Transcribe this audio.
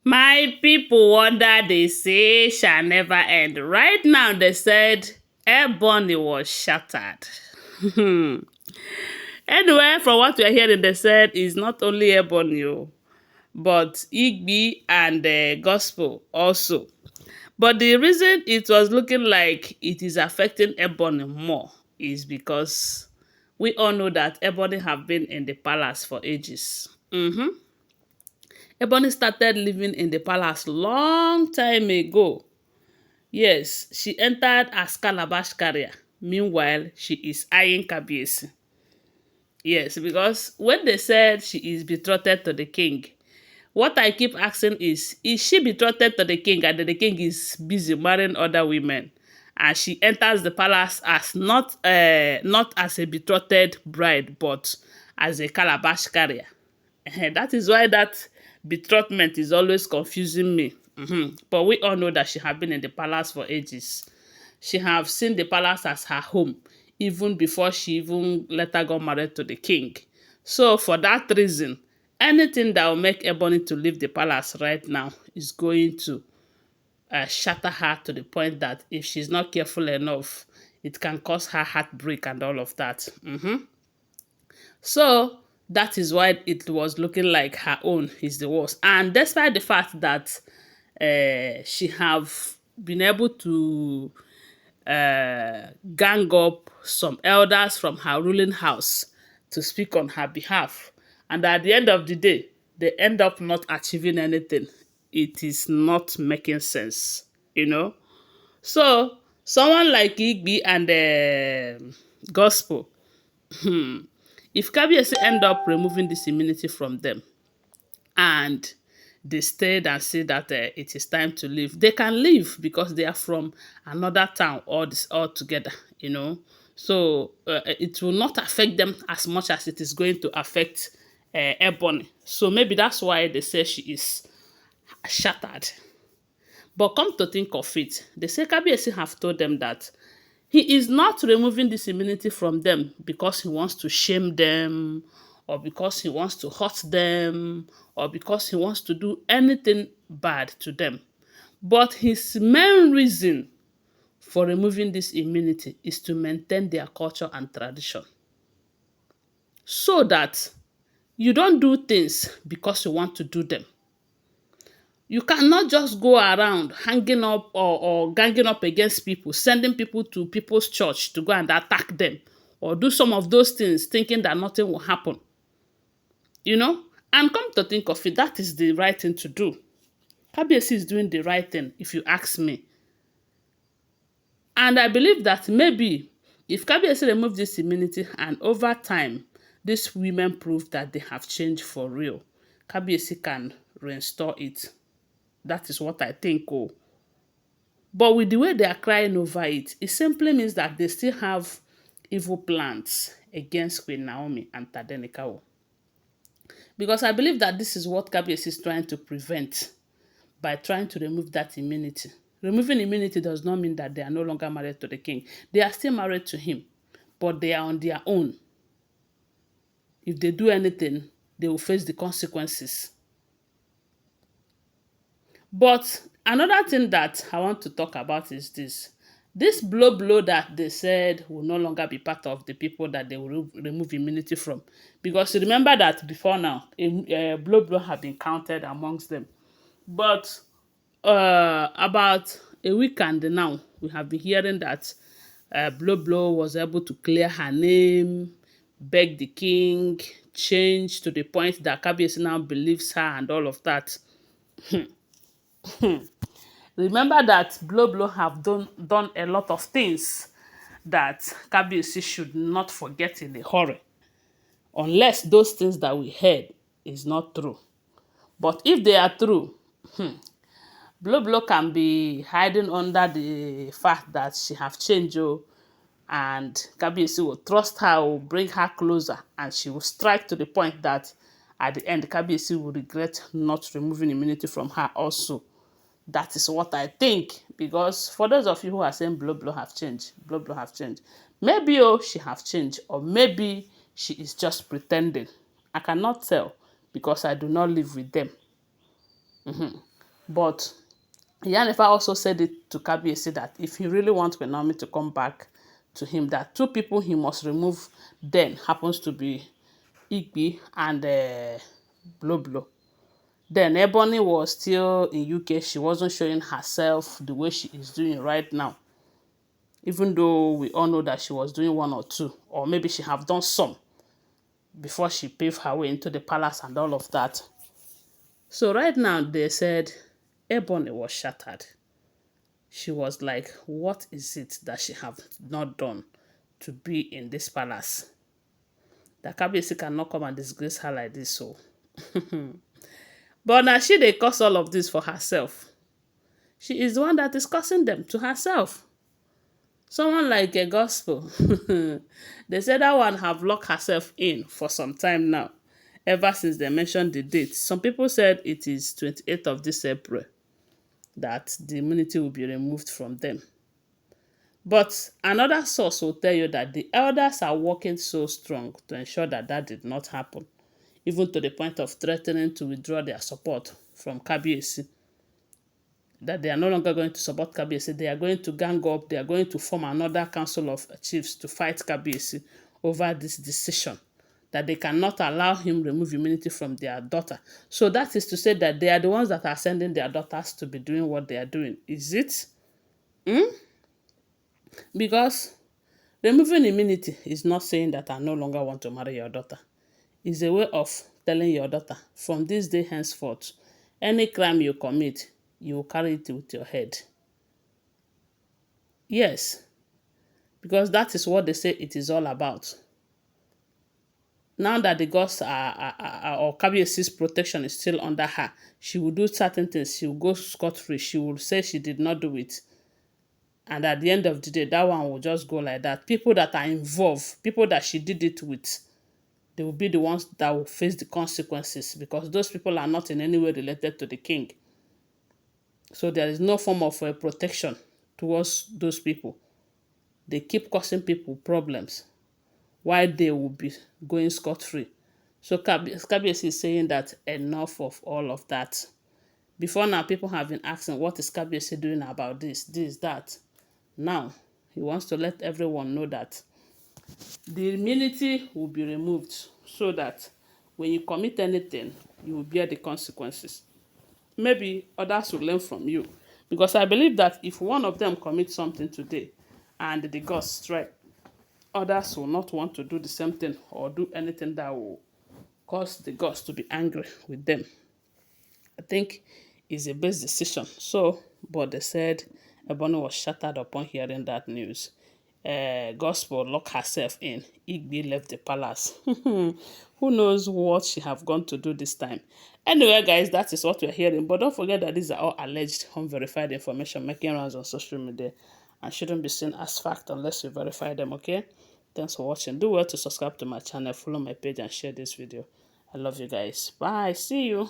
My people wonder they say shall never end. Right now they said Ebony was shattered. Anyway, from what we are hearing, they said it's not only Ebony, but Igbi and Gospel also. But the reason it was looking like it is affecting Ebony more is because we all know that Ebony have been in the palace for ages. Ebony started living in the palace long time ago. Yes, she entered as calabash carrier. Meanwhile, she is eyeing Kabiesi. Yes, because when they said she is betrothed to the king, what I keep asking is she betrothed to the king and the king is busy marrying other women? And she enters the palace as not as a betrothed bride, but as a calabash carrier. That is why that betrothment is always confusing me. But we all know that she have been in the palace for ages. She have seen the palace as her home, even before she even later got married to the king. So for that reason, anything that will make Ebony to leave the palace right now is going to shatter her to the point that if she's not careful enough, it can cause her heartbreak and all of that. So that is why it was looking like her own is the worst. And despite the fact that she have been able to gang up some elders from her ruling house to speak on her behalf, and at the end of the day, they end up not achieving anything. It is not making sense, you know. So someone like Igbi and Gospel, if Kabiyesi end up removing this immunity from them and they stayed and say that it is time to leave, they can leave because they are from another town all together, you know. So it will not affect them as much as it is going to affect Ebony. So maybe that's why they say she is shattered. But come to think of it, the Kabiyesi have told them that he is not removing this immunity from them because he wants to shame them or because he wants to hurt them or because he wants to do anything bad to them. But his main reason for removing this immunity is to maintain their culture and tradition. So that you don't do things because you want to do them. You cannot just go around hanging up or ganging up against people, sending people to people's church to go and attack them, or do some of those things thinking that nothing will happen. You know? And come to think of it, that is the right thing to do. KBC is doing the right thing, if you ask me. And I believe that maybe if KBC remove this immunity and over time, these women prove that they have changed for real, KBC can restore it. That is what I think. Oh. But with the way they are crying over it, it simply means that they still have evil plans against Queen Naomi and Tadenikawo. Because I believe that this is what KBS is trying to prevent by trying to remove that immunity. Removing immunity does not mean that they are no longer married to the king. They are still married to him, but they are on their own. If they do anything, they will face the consequences. But another thing that I want to talk about is this. This blow that they said will no longer be part of the people that they will remove immunity from. Because remember that before now, blow have been counted amongst them. But about a week and now, we have been hearing that blow was able to clear her name, beg the king, change to the point that Kabiyesi now believes her and all of that. Remember that Blow have done a lot of things that Kabiyesi should not forget in a hurry, unless those things that we heard is not true. But if they are true, Blow can be hiding under the fact that she have changed, and Kabiyesi will trust her, will bring her closer, and she will strike to the point that at the end, Kabiyesi will regret not removing immunity from her also. That is what I think. Because for those of you who are saying Blow have changed, Blow have changed. Maybe she have changed, or maybe she is just pretending. I cannot tell because I do not live with them. But Yanifa also said it to Kabiyesi that if he really wants Queen Naomi to come back to him, that two people he must remove then happens to be Igbi and Bloblo. Then Ebony was still in UK. She wasn't showing herself the way she is doing right now. Even though we all know that she was doing one or two, or maybe she have done some before she paved her way into the palace and all of that. So right now they said Ebony was shattered. She was like, what is it that she have not done to be in this palace? That Kabiyesi cannot come and disgrace her like this. So, but now she they cause all of this for herself. She is the one that is causing them to herself. Someone like a gospel. They said that one have locked herself in for some time now, ever since they mentioned the date. Some people said it is 28th of this April that the immunity will be removed from them. But another source will tell you that the elders are working so strong to ensure that that did not happen, even to the point of threatening to withdraw their support from Kabiyesi. That they are no longer going to support Kabiyesi. They are going to gang up. They are going to form another council of chiefs to fight Kabiyesi over this decision. That they cannot allow him remove immunity from their daughter. So that is to say that they are the ones that are sending their daughters to be doing what they are doing. Is it? Because removing immunity is not saying that I no longer want to marry your daughter. It's a way of telling your daughter, from this day henceforth, any crime you commit, you will carry it with your head. Yes, because that is what they say it is all about. Now that the gods or Kabiyesi's protection is still under her, she will do certain things. She will go scot-free. She will say she did not do it. And at the end of the day, that one will just go like that. People that are involved, people that she did it with, they will be the ones that will face the consequences, because those people are not in any way related to the king. So there is no form of protection towards those people. They keep causing people problems while they will be going scot-free. So Kabiyesi is saying that enough of all of that. Before now, people have been asking, what is Kabiyesi doing about this, that? Now, he wants to let everyone know that the immunity will be removed so that when you commit anything, you will bear the consequences. Maybe others will learn from you. Because I believe that if one of them commits something today and the gods strike, others will not want to do the same thing or do anything that will cause the gods to be angry with them. I think it's a best decision. So, but they said Ebony was shattered upon hearing that news. Gospel locked herself in. Igbi left the palace. Who knows what she have gone to do this time? Anyway, guys, that is what we're hearing. But don't forget that these are all alleged, unverified information making rounds on social media and shouldn't be seen as fact unless you verify them, okay? Thanks for watching. Do well to subscribe to my channel, follow my page, and share this video. I love you guys. Bye. See you.